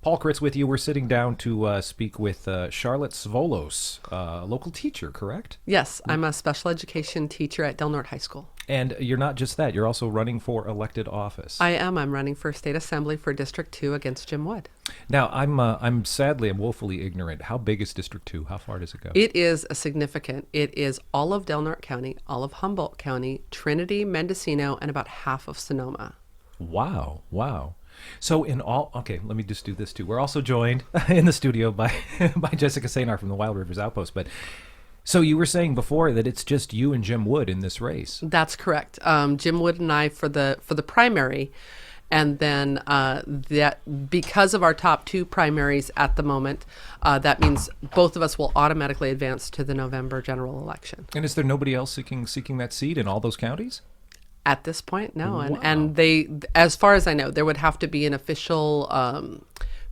Paul Critz with you. We're sitting down to speak with Charlotte Svolos, a local teacher, correct? Yes, I'm a special education teacher at Del Norte High School. And you're not just that, you're also running for elected office. I am. I'm running for state assembly for District 2 against Jim Wood. Now, I'm woefully ignorant. How big is District 2? How far does it go? It is a significant. It is all of Del Norte County, all of Humboldt County, Trinity, Mendocino, and about half of Sonoma. Wow. So in all, okay, let me just do this too. We're also joined in the studio by Jessica Cejnar from the Rivers Outpost. But so you were saying before that it's just you and Jim Wood in this race. That's correct. Jim Wood and I for the primary, and then that because of our top two primaries at the moment, that means both of us will automatically advance to the November general election. And is there nobody else seeking that seat in all those counties? At this point, no. Wow. And they, as far as I know, there would have to be an official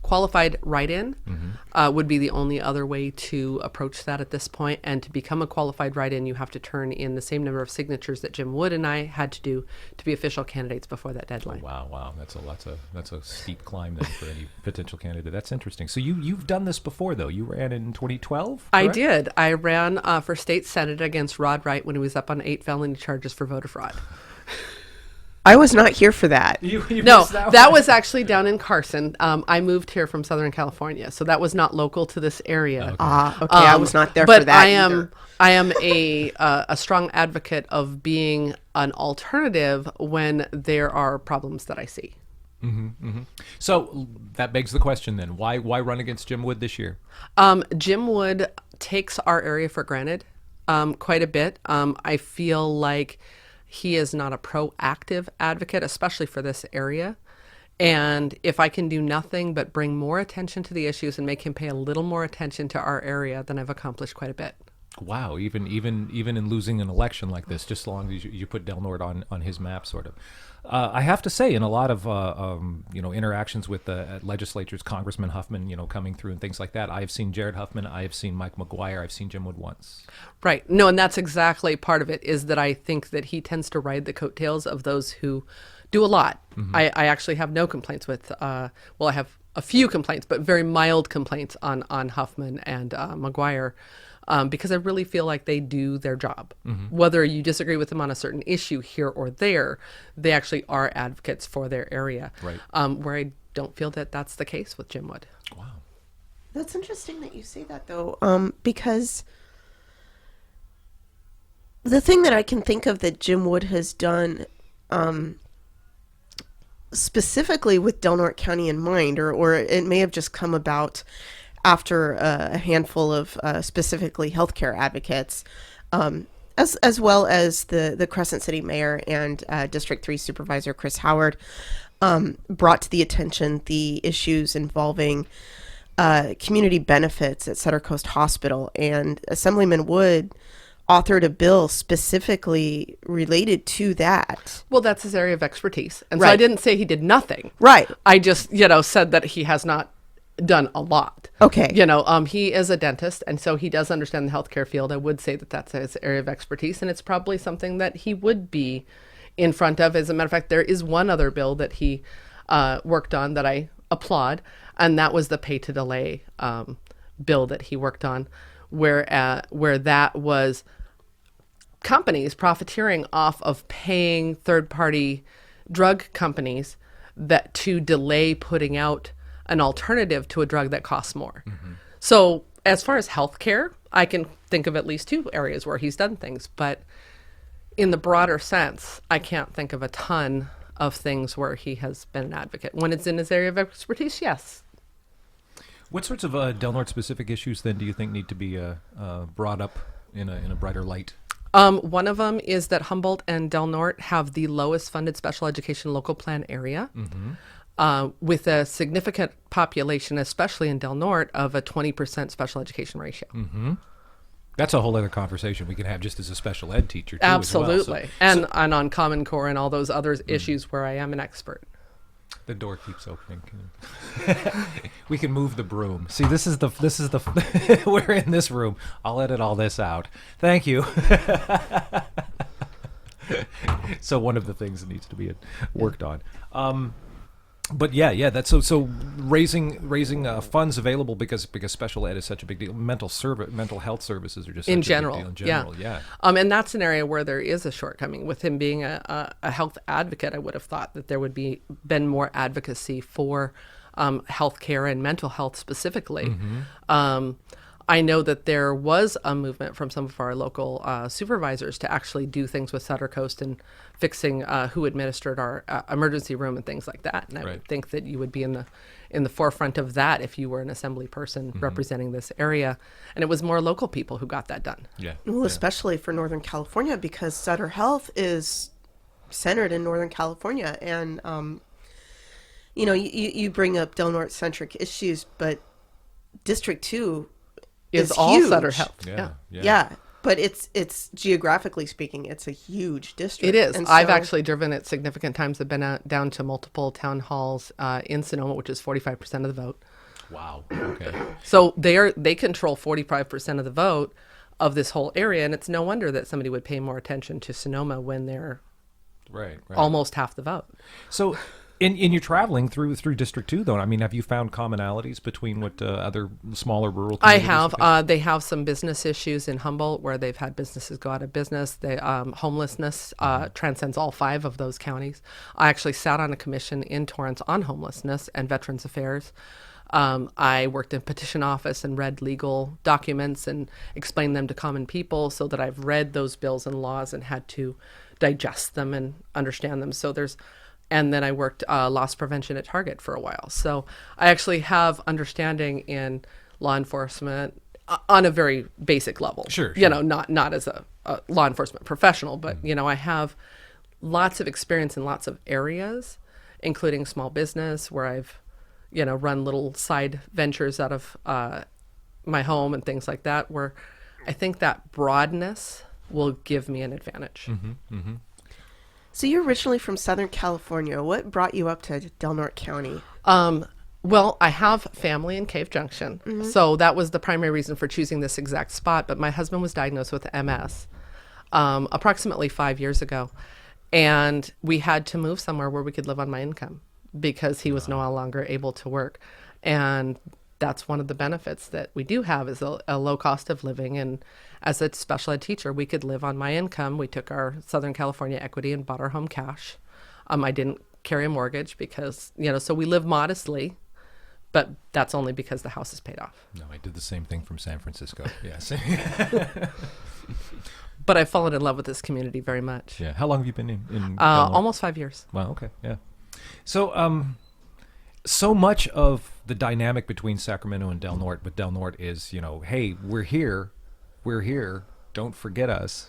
qualified write-in would be the only other way to approach that at this point. And to become a qualified write-in, you have to turn in the same number of signatures that Jim Wood and I had to do to be official candidates before that deadline. Oh, wow. That's a steep climb then for any potential candidate. That's interesting. So you've done this before, though. You ran in 2012? I did. I ran for state senate against Rod Wright when he was up on 8 felony charges for voter fraud. I was not here for that. You no, that was actually down in Carson. I moved here from Southern California, so that was not local to this area. Okay. I was not there for that. But I am a strong advocate of being an alternative when there are problems that I see. So that begs the question then: why run against Jim Wood this year? Jim Wood takes our area for granted quite a bit. I feel like he is not a proactive advocate, especially for this area. And if I can do nothing but bring more attention to the issues and make him pay a little more attention to our area, then I've accomplished quite a bit. Wow, even in losing an election like this, just as long as you put Del Norte on his map, sort of. I have to say, in a lot of interactions with the legislatures, Congressman Huffman, coming through and things like that, I have seen Jared Huffman, I have seen Mike McGuire, I've seen Jim Wood once. Right. No, and that's exactly part of it, is that I think that he tends to ride the coattails of those who do a lot. I actually have no complaints with, I have a few complaints, but very mild complaints on Huffman and McGuire. Because I really feel like they do their job. Whether you disagree with them on a certain issue here or there, they actually are advocates for their area. Right. Where I don't feel that that's the case with Jim Wood. Wow. That's interesting that you say that, though, because the thing that I can think of that Jim Wood has done specifically with Del Norte County in mind, or it may have just come about after a handful of specifically healthcare advocates, as well as the Crescent City Mayor and District 3 Supervisor Chris Howard, brought to the attention the issues involving community benefits at Sutter Coast Hospital. And Assemblyman Wood authored a bill specifically related to that. Well, that's his area of expertise. And Right. so I didn't say he did nothing. Right. I just, said that he has not done a lot. Okay. He is a dentist, and so he does understand the healthcare field. I would say that that's his area of expertise, and it's probably something that he would be in front of. As a matter of fact, there is one other bill that he worked on that I applaud, and that was the pay to delay bill that he worked on, where that was companies profiteering off of paying third-party drug companies that to delay putting out an alternative to a drug that costs more. So as far as healthcare, I can think of at least two areas where he's done things, but in the broader sense, I can't think of a ton of things where he has been an advocate. When it's in his area of expertise, yes. What sorts of Del Norte specific issues then do you think need to be brought up in a brighter light? One of them is that Humboldt and Del Norte have the lowest funded special education local plan area. With a significant population, especially in Del Norte, of a 20% special education ratio. That's a whole other conversation we can have just as a special ed teacher, too. Absolutely. As well. And on Common Core and all those other issues where I am an expert. The door keeps opening. We can move the broom. See, this is the we're in this room. I'll edit all this out. Thank you. So one of the things that needs to be worked on. But yeah, that's so raising funds available because special ed is such a big deal. Mental health services are just such in a general, big deal in general. Yeah. And that's an area where there is a shortcoming with him being a health advocate. I would have thought that there would been more advocacy for healthcare and mental health specifically. I know that there was a movement from some of our local supervisors to actually do things with Sutter Coast and fixing who administered our emergency room and things like that. And I would think that you would be in the forefront of that if you were an assembly person representing this area. And it was more local people who got that done. Yeah. Well, especially for Northern California, because Sutter Health is centered in Northern California. And, you bring up Del Norte centric issues, but District 2 is all huge. Sutter Health. Yeah. But it's geographically speaking, it's a huge district. It is. And I've actually driven it significant times. I've been down to multiple town halls in Sonoma, which is 45% of the vote. Wow. Okay. So they control 45% of the vote of this whole area, and it's no wonder that somebody would pay more attention to Sonoma when they're right. almost half the vote. So in your traveling through District 2, though, I mean, have you found commonalities between what other smaller rural communities? I have. They have some business issues in Humboldt where they've had businesses go out of business. Homelessness transcends all 5 of those counties. I actually sat on a commission in Torrance on homelessness and Veterans Affairs. I worked in petition office and read legal documents and explained them to common people, so that I've read those bills and laws and had to digest them and understand them. And then I worked loss prevention at Target for a while. So I actually have understanding in law enforcement on a very basic level. Sure. Not as a law enforcement professional, but, I have lots of experience in lots of areas, including small business, where I've, run little side ventures out of my home and things like that, where I think that broadness will give me an advantage. So you're originally from Southern California. What brought you up to Del Norte County? Well, I have family in Cave Junction, so that was the primary reason for choosing this exact spot. But my husband was diagnosed with MS approximately 5 years ago, and we had to move somewhere where we could live on my income because he was no longer able to work. And that's one of the benefits that we do have is a low cost of living. And as a special ed teacher, we could live on my income. We took our Southern California equity and bought our home cash. I didn't carry a mortgage because, so we live modestly, but that's only because the house is paid off. No, I did the same thing from San Francisco. Yes. But I've fallen in love with this community very much. Yeah. How long have you been in almost 5 years. Wow. Okay. Yeah. So, so much of the dynamic between Sacramento and Del Norte, but Del Norte is, hey, we're here, don't forget us.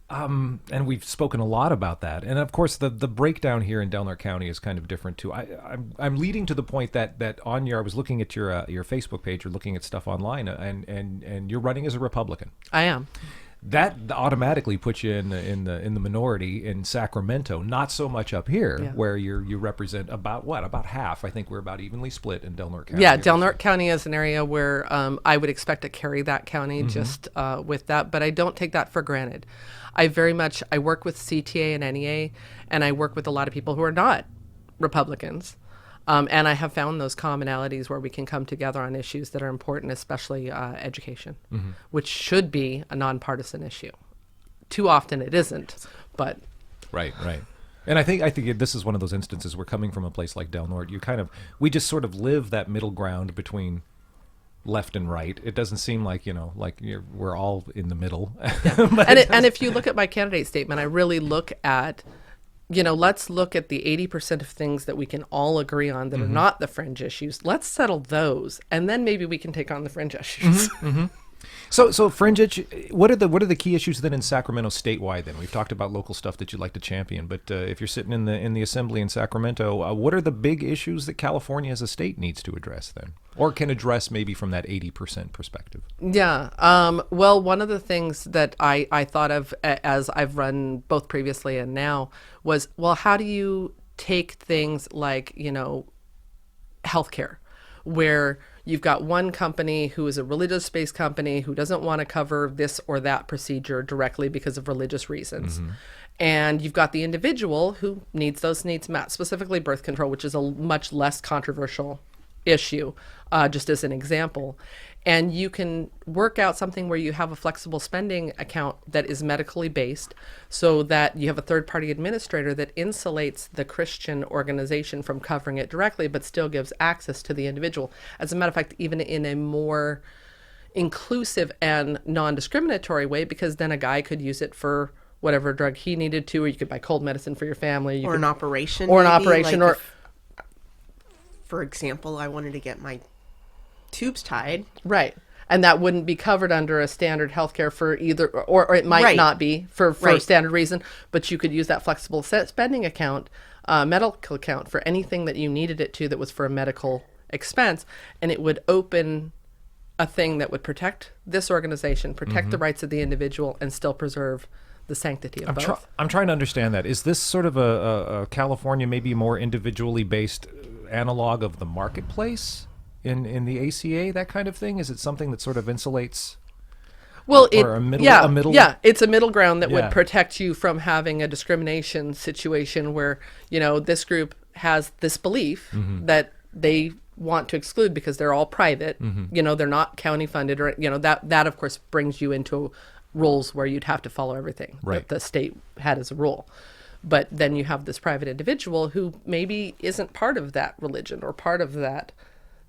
And we've spoken a lot about that. And of course, the breakdown here in Del Norte County is kind of different too. I'm leading to the point that on I was looking at your Facebook page, you're looking at stuff online, and you're running as a Republican. I am. That automatically puts you in the minority in Sacramento. Not so much up here, where you represent about half. I think we're about evenly split in Del Norte County. Yeah, Del Norte County is an area where I would expect to carry that county just with that, but I don't take that for granted. I work with CTA and NEA, and I work with a lot of people who are not Republicans. And I have found those commonalities where we can come together on issues that are important, especially education, which should be a nonpartisan issue. Too often it isn't, but... Right. And I think this is one of those instances where coming from a place like Del Norte, we just sort of live that middle ground between left and right. It doesn't seem like, we're all in the middle. Yeah. and if you look at my candidate statement, I really look at... let's look at the 80% of things that we can all agree on that are not the fringe issues. Let's settle those, and then maybe we can take on the fringe issues. So fringe, what are the key issues then in Sacramento statewide? Then we've talked about local stuff that you'd like to champion, but if you're sitting in the assembly in Sacramento, what are the big issues that California as a state needs to address then, or can address maybe from that 80% perspective? Yeah. Well, one of the things that I thought of as I've run both previously and now was, well, how do you take things like, healthcare, where you've got one company who is a religious-based company who doesn't want to cover this or that procedure directly because of religious reasons. And you've got the individual who needs those needs met, specifically birth control, which is a much less controversial issue, just as an example. And you can work out something where you have a flexible spending account that is medically based, so that you have a third-party administrator that insulates the Christian organization from covering it directly, but still gives access to the individual. As a matter of fact, even in a more inclusive and non-discriminatory way, because then a guy could use it for whatever drug he needed to, or you could buy cold medicine for your family. Or an operation. Or an maybe, operation. like Or, for example, I wanted to get my tubes tied. right. And that wouldn't be covered under a standard healthcare for either, or it might Right. not be for Right. standard reason, but you could use that flexible spending account, medical account, for anything that you needed it to that was for a medical expense. And it would open a thing that would protect this organization, protect the rights of the individual, and still preserve the sanctity of both. I'm trying to understand that. Is this sort of a California, maybe more individually based analog of the marketplace in the ACA, that kind of thing? Is it something that sort of insulates? Well, a middle. It's a middle ground that Yeah. would protect you from having a discrimination situation where, this group has this belief that they want to exclude because they're all private. They're not county funded, or that of course brings you into rules where you'd have to follow everything Right. that the state had as a rule. But then you have this private individual who maybe isn't part of that religion or part of that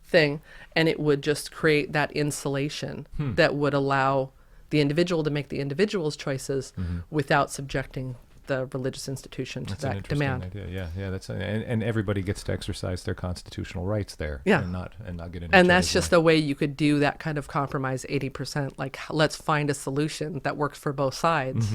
thing, and it would just create that insulation that would allow the individual to make the individual's choices without subjecting the religious institution to That's an that interesting demand. idea. Yeah. And everybody gets to exercise their constitutional rights there. Yeah. And not get into. And that's just a way you could do that kind of compromise 80%. Like, let's find a solution that works for both sides.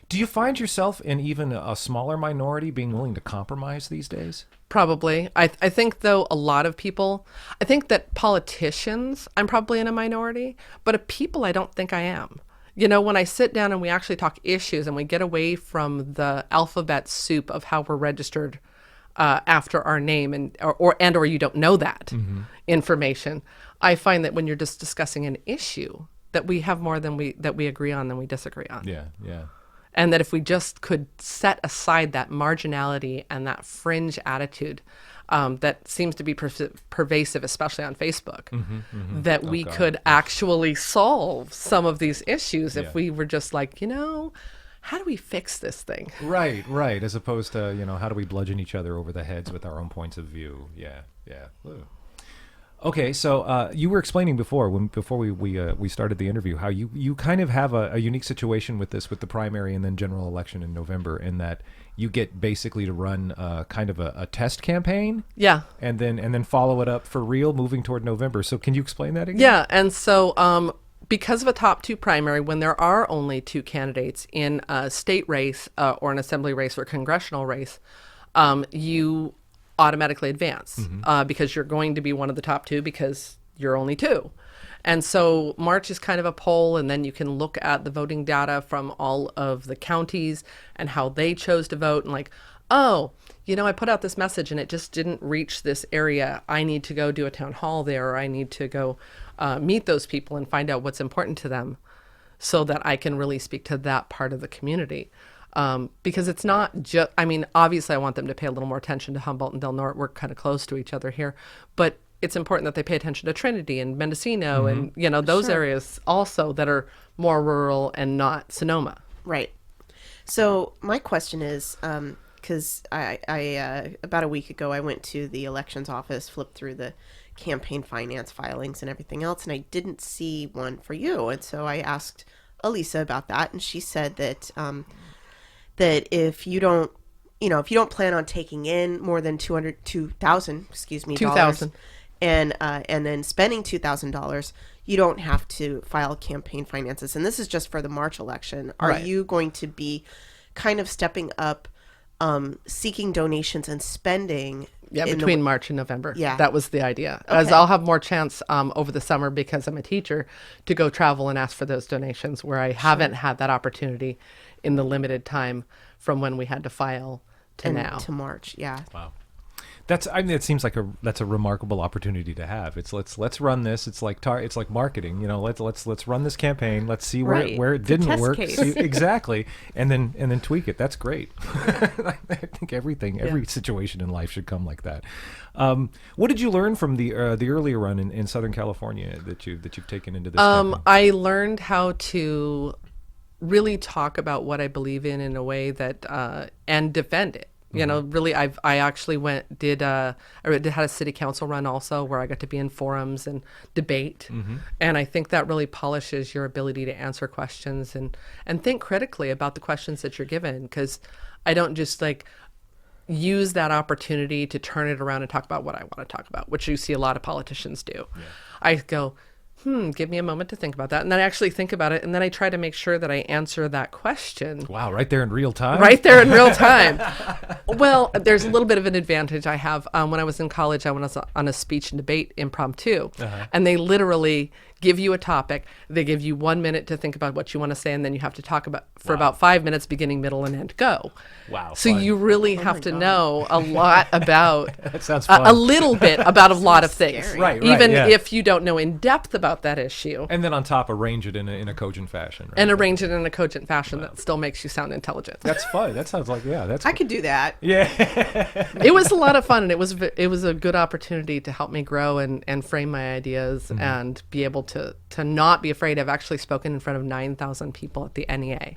Do you find yourself in even a smaller minority being willing to compromise these days? Probably. I think, though, a lot of people, I think that politicians, I'm probably in a minority, but people, I don't think I am. When I sit down and we actually talk issues and we get away from the alphabet soup of how we're registered after our name and or you don't know that information, I find that when you're just discussing an issue, that we have more than we agree on than we disagree on. Yeah. And that if we just could set aside that marginality and that fringe attitude that seems to be pervasive, especially on Facebook, that we could actually solve some of these issues if we were just like, how do we fix this thing? Right. As opposed to, how do we bludgeon each other over the heads with our own points of view? Yeah. Ooh. Okay, so you were explaining before we started the interview how you kind of have a unique situation with this, with the primary and then general election in November, in that you get basically to run kind of a test campaign, and then follow it up for real moving toward November. So can you explain that again? Yeah, and so because of a top two primary, when there are only two candidates in a state race or an assembly race or congressional race, you automatically advance because you're going to be one of the top two because you're only two. And so March is kind of a poll, and then you can look at the voting data from all of the counties and how they chose to vote, and like, oh, I put out this message and it just didn't reach this area. I need to go do a town hall there, or I need to go meet those people and find out what's important to them so that I can really speak to that part of the community. Because it's not just, obviously I want them to pay a little more attention to Humboldt and Del Norte. We're kind of close to each other here, but it's important that they pay attention to Trinity and Mendocino and, those areas also that are more rural and not Sonoma. Right. So my question is, because I about a week ago, I went to the elections office, flipped through the campaign finance filings and everything else, and I didn't see one for you. And so I asked Elisa about that, and she said that that if you don't plan on taking in more than $2,000 and then spending $2,000, you don't have to file campaign finances. And this is just for the March election. Are you going to be kind of stepping up, seeking donations and spending? Yeah, between March and November. Yeah. That was the idea. Okay. As I'll have more chance over the summer, because I'm a teacher, to go travel and ask for those donations, where I haven't had that opportunity in the limited time from when we had to file to now. To March, yeah. Wow. It seems like that's a remarkable opportunity to have. It's let's run this. It's like it's like marketing. Let's run this campaign. Let's see where it didn't work. Exactly, and then tweak it. That's great. I think every situation in life should come like that. What did you learn from the earlier run in Southern California that you've taken into this? Campaign? I learned how to really talk about what I believe in a way that and defend it. Really, I actually I had a city council run also where I got to be in forums and debate. And I think that really polishes your ability to answer questions and think critically about the questions that you're given, because I don't just use that opportunity to turn it around and talk about what I want to talk about, which you see a lot of politicians do. Yeah. I go, give me a moment to think about that. And then I actually think about it. And then I try to make sure that I answer that question. Wow, right there in real time? Right there in real time. Well, there's a little bit of an advantage I have. When I was in college, I went on a speech and debate impromptu. And they literally give you a topic. They give you 1 minute to think about what you want to say. And then you have to talk about for about 5 minutes, beginning, middle, and end, go. Wow. So fun. You really have to know a lot about, that sounds fun. A little bit about a lot of things. Scary. Right, even yeah. if you don't know in depth about that issue. And then on top, arrange it in a cogent fashion. Right? And arrange it in a cogent fashion that still makes you sound intelligent. That's fun. That sounds like, that's I could do that. Yeah. It was a lot of fun, and it was a good opportunity to help me grow and frame my ideas and be able to not be afraid. I've actually spoken in front of 9,000 people at the NEA.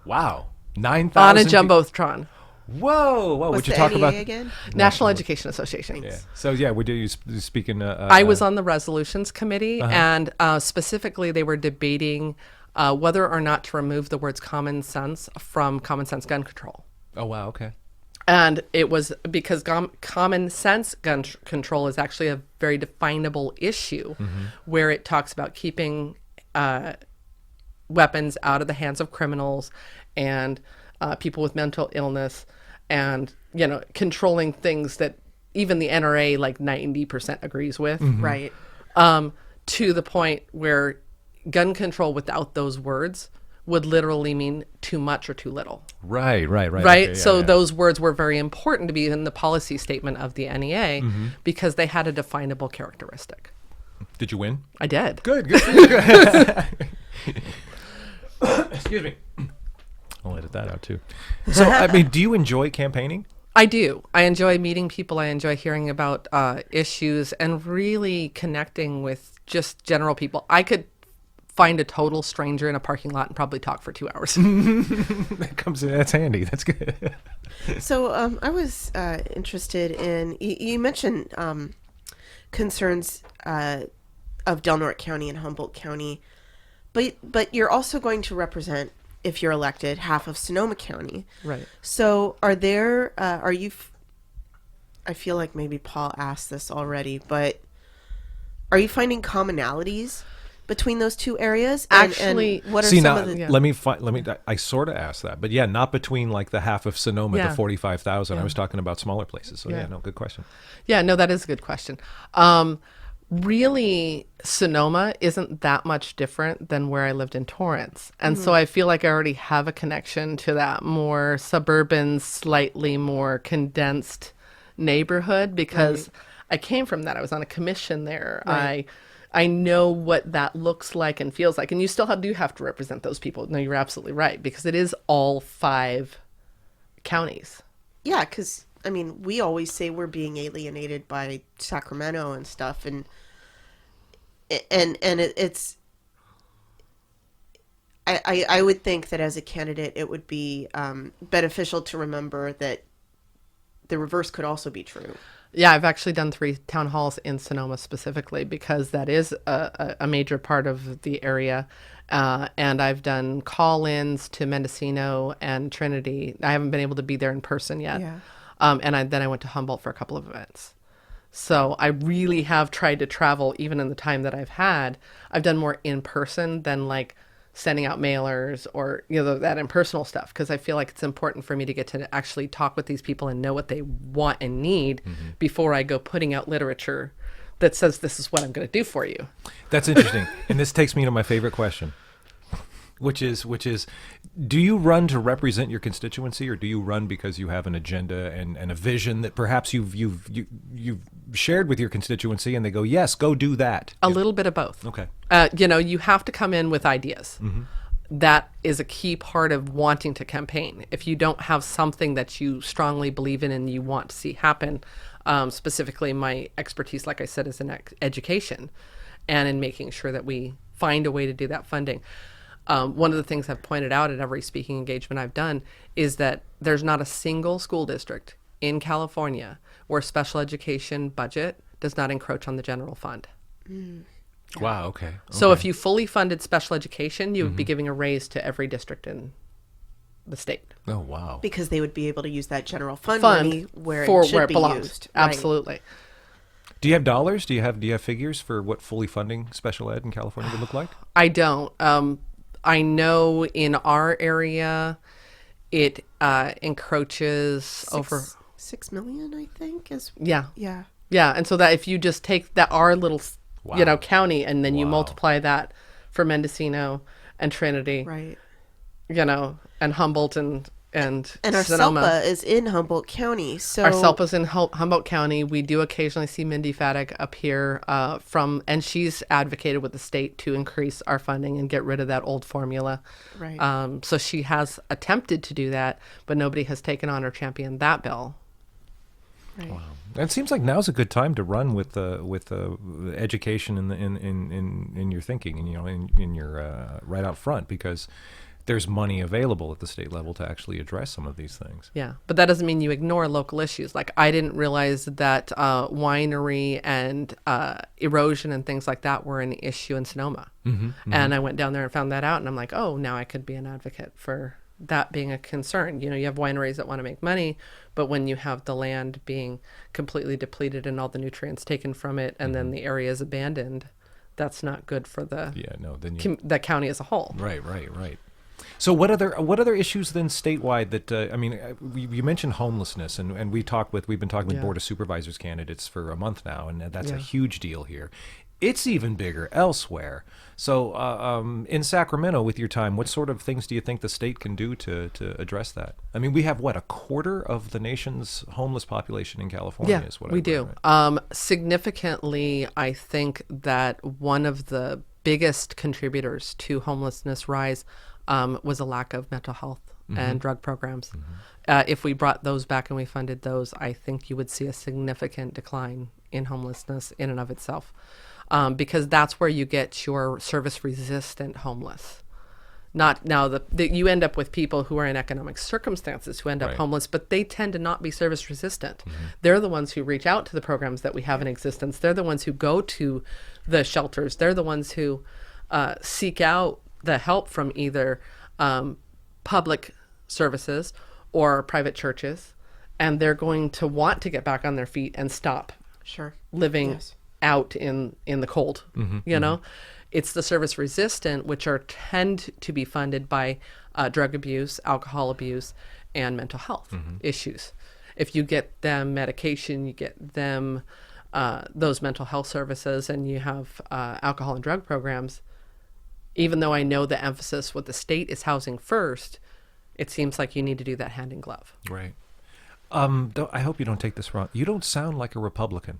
Wow. 9,000 on a jumbotron. Whoa. What's Would you the talk NEA about again? National Education Association. Yeah. So we do you speaking. I was on the resolutions committee, and specifically they were debating whether or not to remove the words common sense from common sense gun control. Oh wow. Okay. And it was because common sense gun control is actually a very definable issue where it talks about keeping weapons out of the hands of criminals and people with mental illness and, controlling things that even the NRA 90% agrees with. Right. To the point where gun control without those words would literally mean too much or too little. Right. Okay, so those words were very important to be in the policy statement of the NEA because they had a definable characteristic. Did you win? I did. Good. Excuse me. I'll edit that out too. So, do you enjoy campaigning? I do. I enjoy meeting people. I enjoy hearing about issues and really connecting with just general people. I could find a total stranger in a parking lot and probably talk for 2 hours. That's handy. That's good. So I was interested in, you mentioned concerns of Del Norte County and Humboldt County, but you're also going to represent, if you're elected, half of Sonoma County. Right. So are you, I feel like maybe Paul asked this already, but are you finding commonalities between those two areas? Actually, and what are some of the... Let me I sort of asked that, but not between the half of Sonoma, the 45,000. I was talking about smaller places. So good question. Yeah, no, that is a good question. Really, Sonoma isn't that much different than where I lived in Torrance. And so I feel like I already have a connection to that more suburban, slightly more condensed neighborhood because I came from that. I was on a commission there. Right. I know what that looks like and feels like. And you still do have to represent those people. No, you're absolutely right, because it is all 5 counties. Yeah, because, we always say we're being alienated by Sacramento and stuff. And it's... I would think that as a candidate, it would be beneficial to remember that the reverse could also be true. Yeah, I've actually done 3 town halls in Sonoma specifically because that is a major part of the area. And I've done call-ins to Mendocino and Trinity. I haven't been able to be there in person yet. Yeah. Then I went to Humboldt for a couple of events. So I really have tried to travel, even in the time that I've had. I've done more in person than sending out mailers or that impersonal stuff, because I feel like it's important for me to get to actually talk with these people and know what they want and need before I go putting out literature that says this is what I'm going to do for you. That's interesting. And this takes me to my favorite question, which is Do you run to represent your constituency, or do you run because you have an agenda and a vision that perhaps you've shared with your constituency, and they go, yes, go do that? A little bit of both. Okay. You have to come in with ideas. That is a key part of wanting to campaign. If you don't have something that you strongly believe in and you want to see happen, specifically my expertise, like I said, is in education and in making sure that we find a way to do that funding. One of the things I've pointed out at every speaking engagement I've done is that there's not a single school district in California where special education budget does not encroach on the general fund. Wow, okay. So if you fully funded special education, you would be giving a raise to every district in the state. Oh, wow. Because they would be able to use that general fund money where for it should where it be belongs. used. Right. Absolutely. Do you have dollars? Do you have figures for what fully funding special ed in California would look like? I don't. I know in our area, it encroaches over 6 million, I think, is yeah. And so that if you just take that our little county and then you multiply that for Mendocino and Trinity, right, and Humboldt and our Sonoma. SELPA is in Humboldt County. So Our SELPA's in Humboldt County. We do occasionally see Mindy Faddick up here and she's advocated with the state to increase our funding and get rid of that old formula. Right. So she has attempted to do that, but nobody has taken on or championed that bill. Right. Wow. It seems like now's a good time to run with education in your thinking, and in your right out front, because there's money available at the state level to actually address some of these things. Yeah, but that doesn't mean you ignore local issues. Like, I didn't realize that winery and erosion and things like that were an issue in Sonoma. And I went down there and found that out, and I'm like, oh, now I could be an advocate for that being a concern. You have wineries that want to make money, but when you have the land being completely depleted and all the nutrients taken from it, and then the area is abandoned, that's not good for the the county as a whole. Right. So what other issues then statewide that you mentioned homelessness, and we've been talking with Board of Supervisors candidates for a month now, and that's a huge deal here. It's even bigger elsewhere. So in Sacramento, with your time, what sort of things do you think the state can do to address that? I mean, we have a quarter of the nation's homeless population in California. Is what we I do. Right? Significantly, I think that one of the biggest contributors to homelessness rise was a lack of mental health and drug programs. If we brought those back and we funded those, I think you would see a significant decline in homelessness in and of itself. Because that's where you get your service-resistant homeless. Not now, you end up with people who are in economic circumstances who end up homeless, but they tend to not be service-resistant. They're the ones who reach out to the programs that we have in existence. They're the ones who go to the shelters. They're the ones who seek out the help from either public services or private churches, and they're going to want to get back on their feet and stop living out in the cold. It's the service resistant, which tend to be funded by drug abuse, alcohol abuse, and mental health issues. If you get them medication, you get them those mental health services, and you have alcohol and drug programs. Even though I know the emphasis with the state is housing first, it seems like you need to do that hand in glove. Right. I hope you don't take this wrong. You don't sound like a Republican.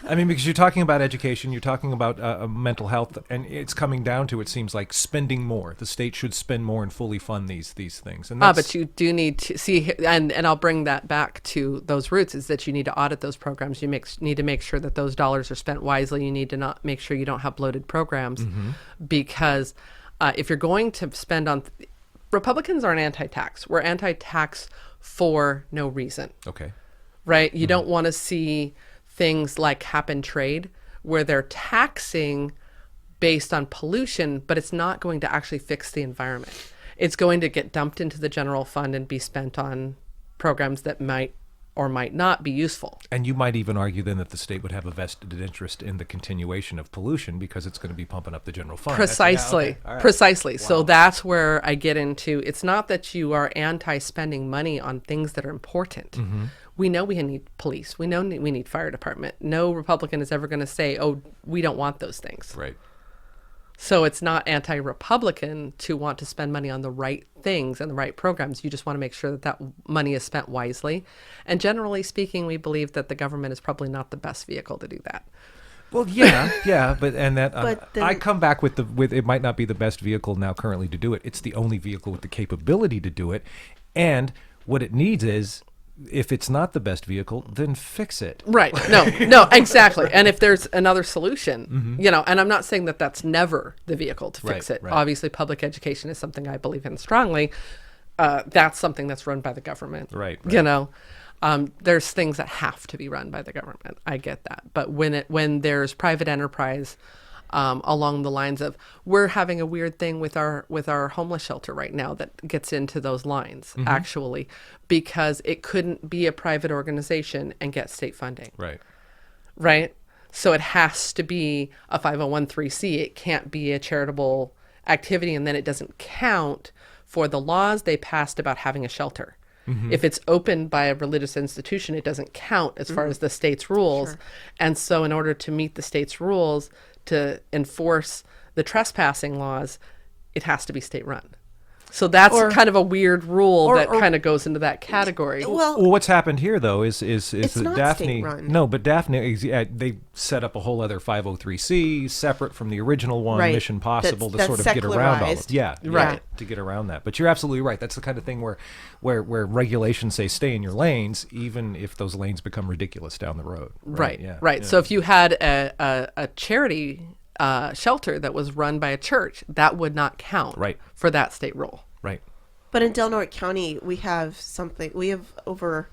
I mean, because you're talking about education, you're talking about mental health, and it's coming down to, it seems like, spending more. The state should spend more and fully fund these things. And but you do need to see, and I'll bring that back to those roots, is that you need to audit those programs. You need to make sure that those dollars are spent wisely. You need to not make sure you don't have bloated programs, because if you're going to spend on... Republicans aren't anti-tax. We're anti-tax for no reason. Okay. Right? You don't want to see things like cap and trade, where they're taxing based on pollution, but it's not going to actually fix the environment. It's going to get dumped into the general fund and be spent on programs that might or might not be useful. And you might even argue then that the state would have a vested interest in the continuation of pollution, because it's going to be pumping up the general fund. Precisely. Precisely. Wow. So that's where I get into, it's not that you are anti-spending money on things that are important. We know we need police. We know we need fire department. No Republican is ever going to say, oh, we don't want those things. Right. So it's not anti-Republican to want to spend money on the right things and the right programs. You just want to make sure that that money is spent wisely. And generally speaking, we believe that the government is probably not the best vehicle to do that. Well, yeah, but then- I come back with it might not be the best vehicle now currently to do it. It's the only vehicle with the capability to do it, and what it needs is, if it's not the best vehicle, then fix it. Right. No, exactly. And if there's another solution, and I'm not saying that that's never the vehicle to fix Right, it. right. Obviously, public education is something I believe in strongly. That's something that's run by the government. Right. There's things that have to be run by the government. I get that. But when there's private enterprise along the lines of, we're having a weird thing with our homeless shelter right now that gets into those lines, actually, because it couldn't be a private organization and get state funding. Right? So it has to be a 501(c). It can't be a charitable activity, and then it doesn't count for the laws they passed about having a shelter. If it's opened by a religious institution, it doesn't count as far as the state's rules. Sure. And so in order to meet the state's rules to enforce the trespassing laws, it has to be state run. So that's kind of a weird rule that kind of goes into that category. Well, Well, what's happened here though is It's that not Daphne. state-run. No, but Daphne, they set up a whole other 503c separate from the original one, Right. Mission Possible, That's to sort of get around all of secularized. it. Yeah, Right. to get around that. But you're absolutely right. That's the kind of thing where regulations say stay in your lanes, even if those lanes become ridiculous down the road. Right. Yeah. Right. Yeah. So if you had a charity shelter that was run by a church, that would not count Right. for that state rule. Right. but in Del Norte County, we have over,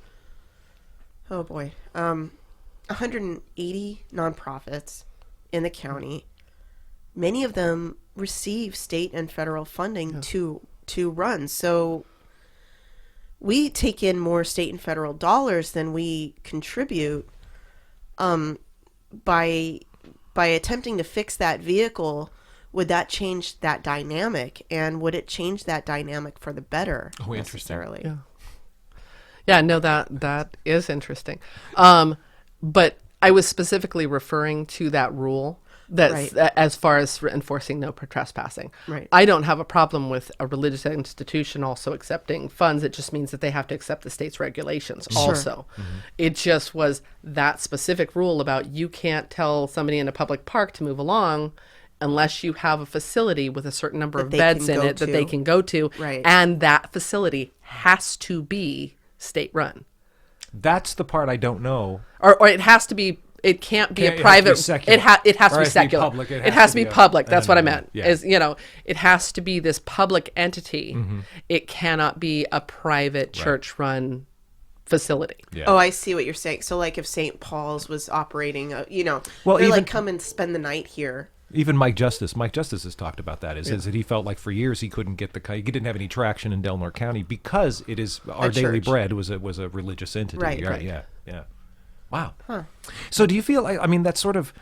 180 nonprofits in the county. Many of them receive state and federal funding to run. So we take in more state and federal dollars than we contribute. By attempting to fix that vehicle, would that change that dynamic? And would it change that dynamic for the better? Oh, interesting. Necessarily? Yeah, no, that is interesting. But I was specifically referring to that rule that's Right. as far as enforcing no trespassing. Right. I don't have a problem with a religious institution also accepting funds. It just means that they have to accept the state's regulations also. It just was that specific rule about you can't tell somebody in a public park to move along unless you have a facility with a certain number of they beds can in go it that to. they can go to. Right. And that facility has to be state run. That's the part I don't know. Or it has to be. It can't be It a has to be private. secular. It has Or to be it has to be secular. public. It has to be public. That's what I meant. Yeah. Is it has to be this public entity. It cannot be a private church-run facility. Yeah. Oh, I see what you're saying. So, like, if St. Paul's was operating, Well, they're even- like, come and spend the night here. Even Mike Justice has talked about that. Is that he felt like for years he couldn't get he didn't have any traction in Del Norte County because it is our daily church. bread was a religious entity. Right, Yeah, right. yeah. Wow. So do you feel like, that's sort of,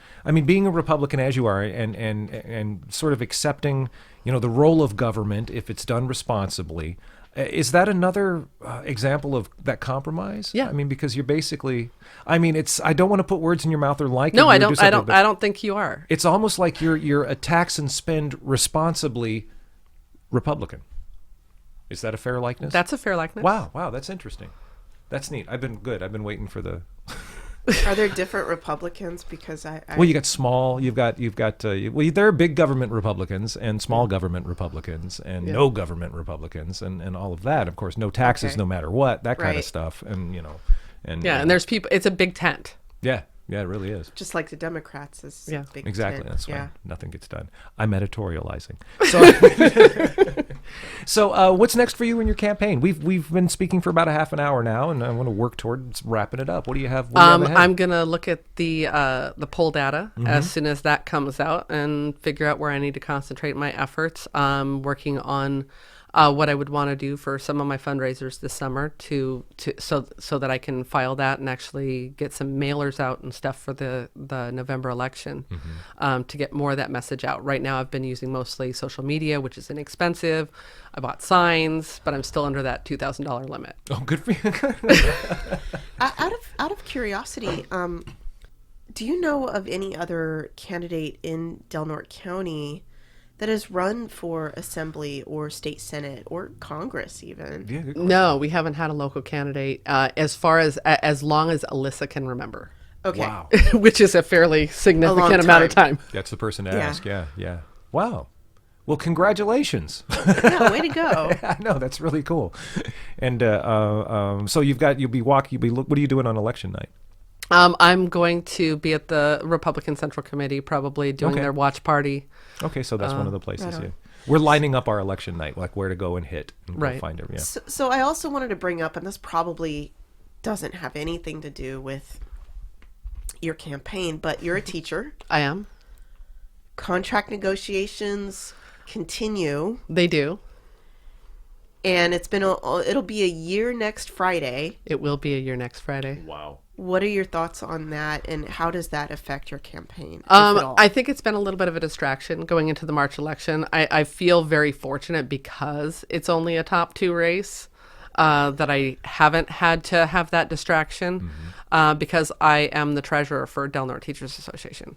being a Republican as you are and sort of accepting, the role of government if it's done responsibly, is that another example of that compromise? Yeah. Because you're basically, I don't want to put words in your mouth or like No, it, I or do don't. something, but I don't think you are. it's almost like you're a tax and spend responsibly Republican. Is that a fair likeness? That's a fair likeness. Wow, that's interesting. That's neat. I've been waiting for the. Are there different Republicans? Because I Well, you got small. You've got. There are big government Republicans and small government Republicans and no government Republicans and all of that. Of course, no taxes, Okay. no matter what. That kind of Right. stuff. And and And there's people. It's a big tent. yeah, it really is. just like the Democrats is Yeah. big Exactly. tent. That's why yeah. nothing gets done. I'm editorializing. So, so what's next for you in your campaign? We've been speaking for about a half an hour now, and I want to work towards wrapping it up. What do you have? Ahead? I'm gonna look at the poll data as soon as that comes out and figure out where I need to concentrate my efforts. Working on what I would want to do for some of my fundraisers this summer so that I can file that and actually get some mailers out and stuff for the November election to get more of that message out. Right now, I've been using mostly social media, which is inexpensive. I bought signs, but I'm still under that $2,000 limit. Oh, good for you. Out of curiosity, do you know of any other candidate in Del Norte County that has run for assembly or state senate or Congress even? Yeah, good question. No, we haven't had a local candidate as long as Alyssa can remember, Okay. Wow. which is a fairly significant amount of time. That's the person to Yeah. ask. Yeah, yeah. Wow. Well, congratulations. Yeah, way to go. I know, that's really cool. And so what are you doing on election night? I'm going to be at the Republican Central Committee, probably doing Okay. their watch party. Okay, so that's one of the places. right on. Yeah. We're lining up our election night, like where to go and hit and Right. go find them. Yeah. So I also wanted to bring up, and this probably doesn't have anything to do with your campaign, but you're a teacher. I am. Contract negotiations continue, They do. and it'll be a year next Friday. It will be a year next Friday. Wow. What are your thoughts on that, and how does that affect your campaign? if at all? I think it's been a little bit of a distraction going into the March election. I feel very fortunate because it's only a top 2 race that I haven't had to have that distraction because I am the treasurer for Del Norte Teachers Association.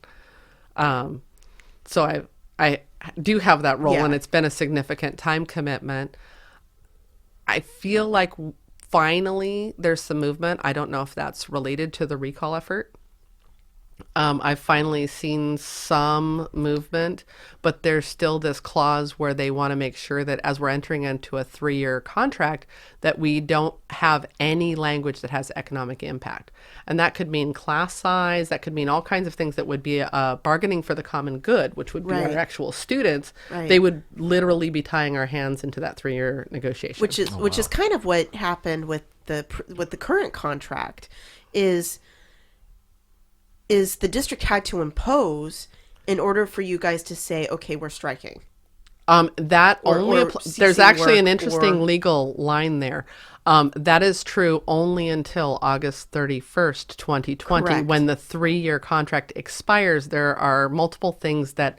So I do have that role, Yeah. and it's been a significant time commitment. I feel like finally there's some movement. I don't know if that's related to the recall effort. I've finally seen some movement, but there's still this clause where they want to make sure that as we're entering into a 3-year contract, that we don't have any language that has economic impact. And that could mean class size, that could mean all kinds of things that would be bargaining for the common good, which would be Right. our actual students. Right. They would literally be tying our hands into that 3-year negotiation. which is kind of what happened with the current contract is the district had to impose in order for you guys to say, okay, we're striking. That Or- only or there's ceasing actually work an interesting or- legal line there. That is true only until August 31st, 2020, Correct. when the 3-year contract expires. There are multiple things that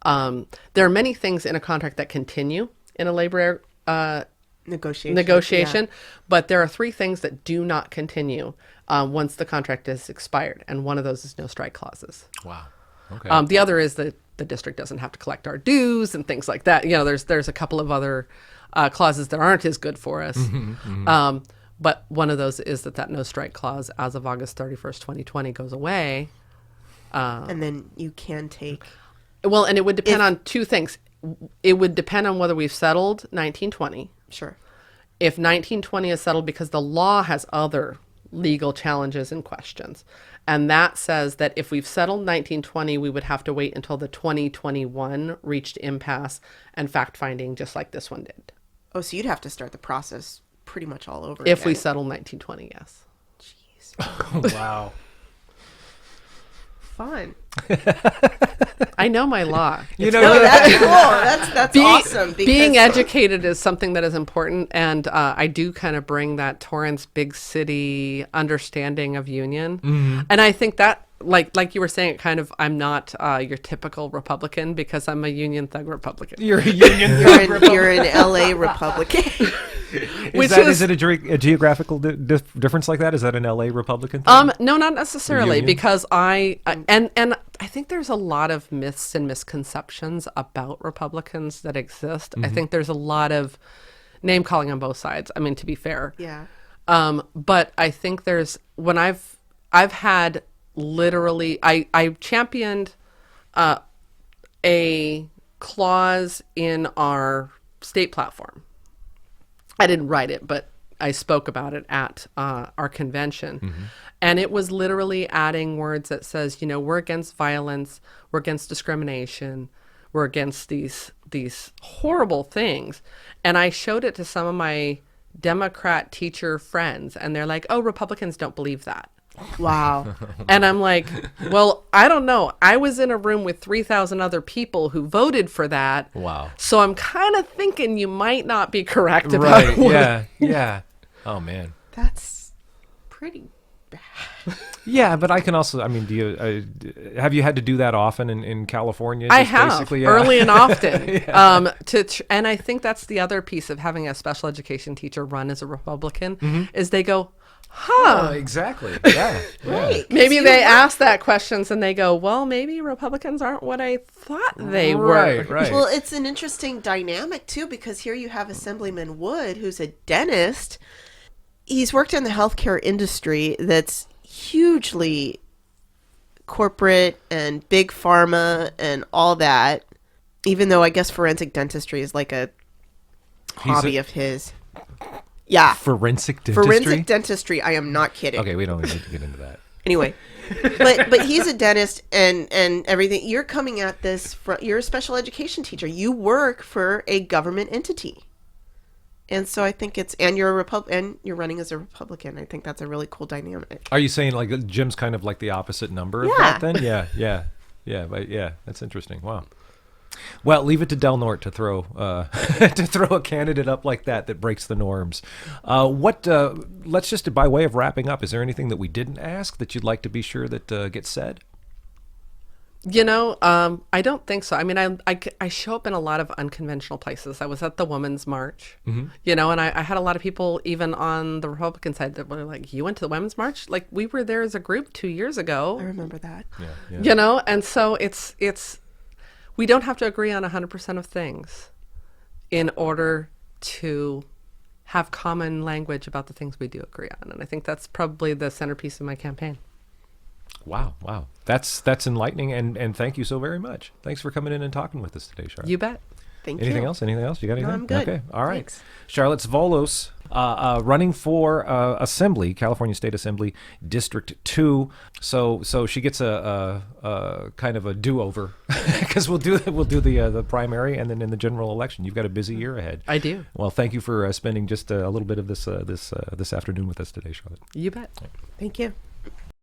there are many things in a contract that continue in a labor negotiation, but there are 3 things that do not continue once the contract is expired, and one of those is no strike clauses. Wow. Okay. The other is that the district doesn't have to collect our dues and things like that. You know, there's a couple of other clauses that aren't as good for us. But one of those is that no strike clause as of August 31st, 2020 goes away. And then you can take. Well, and it would depend on 2 things. It would depend on whether we've settled 1920. Sure. If 1920 is settled, because the law has other legal challenges and questions. And that says that if we've settled 1920, we would have to wait until the 2021 reached impasse and fact-finding, just like this one did. Oh, so you'd have to start the process pretty much all over If we again. settle 1920, yes. Jeez. Wow. Fun. I know my law. You No, know, that's cool. That's awesome. Being because- educated is something that is important, and I do kind of bring that Torrance big city understanding of union. And I think that, like you were saying, I'm not your typical Republican because I'm a union thug Republican. you're a union. You're an LA Republican. Is it a geographical difference like that? Is that an LA Republican thing? No, not necessarily, Union? because and I think there's a lot of myths and misconceptions about Republicans that exist. I think there's a lot of name calling on both sides. I mean, to be fair. Yeah. But I think when I've had literally, I championed a clause in our state platform. I didn't write it, but I spoke about it at our convention. And it was literally adding words that says, we're against violence, we're against discrimination, we're against these horrible things. And I showed it to some of my Democrat teacher friends, and they're like, oh, Republicans don't believe that. Wow. And I'm like, well, I don't know. I was in a room with 3,000 other people who voted for that. Wow. So I'm kind of thinking you might not be correct about Right. what- Yeah. Yeah. Oh man. That's pretty Yeah. But I can also, I mean, do you have you had to do that often in California? I Just have basically, early and often. And I think that's the other piece of having a special education teacher run as a Republican is they go, Oh, exactly. Yeah. Right. maybe they ask that questions and they go, well, maybe Republicans aren't what I thought they were. Right. Right. Well, it's an interesting dynamic, too, because here you have Assemblyman Wood, who's a dentist. He's worked in the healthcare industry that's hugely corporate and big pharma and all that, even though I guess forensic dentistry is like a hobby of his. Yeah. Forensic dentistry? Forensic dentistry. I am not kidding. Okay, we don't need to get into that. Anyway, but he's a dentist and everything. You're coming at this from, you're a special education teacher. You work for a government entity. And so I think and you're and you're running as a Republican. I think that's a really cool dynamic. Are you saying like Jim's kind of like the opposite number of Yeah. that then? Yeah. But that's interesting. Wow. Well, leave it to Del Norte to throw to throw a candidate up like that breaks the norms. Let's just, by way of wrapping up, is there anything that we didn't ask that you'd like to be sure that gets said? I don't think so. I mean, I show up in a lot of unconventional places. I was at the Women's March, and I had a lot of people even on the Republican side that were like, you went to the Women's March? Like, we were there as a group 2 years ago. I remember that. Yeah. And so it's we don't have to agree on 100% of things in order to have common language about the things we do agree on. And I think that's probably the centerpiece of my campaign. Wow. That's enlightening, and thank you so very much. Thanks for coming in and talking with us today, Charlotte. You bet. Thank you. Anything else? You got anything? I'm good. Okay. All right. Thanks. Charlotte Svolos, running for Assembly, California State Assembly, District 2. So she gets a kind of a do-over because we'll do the primary, and then in the general election. You've got a busy year ahead. I do. Well, thank you for spending just a little bit of this afternoon with us today, Charlotte. You bet. Thank you.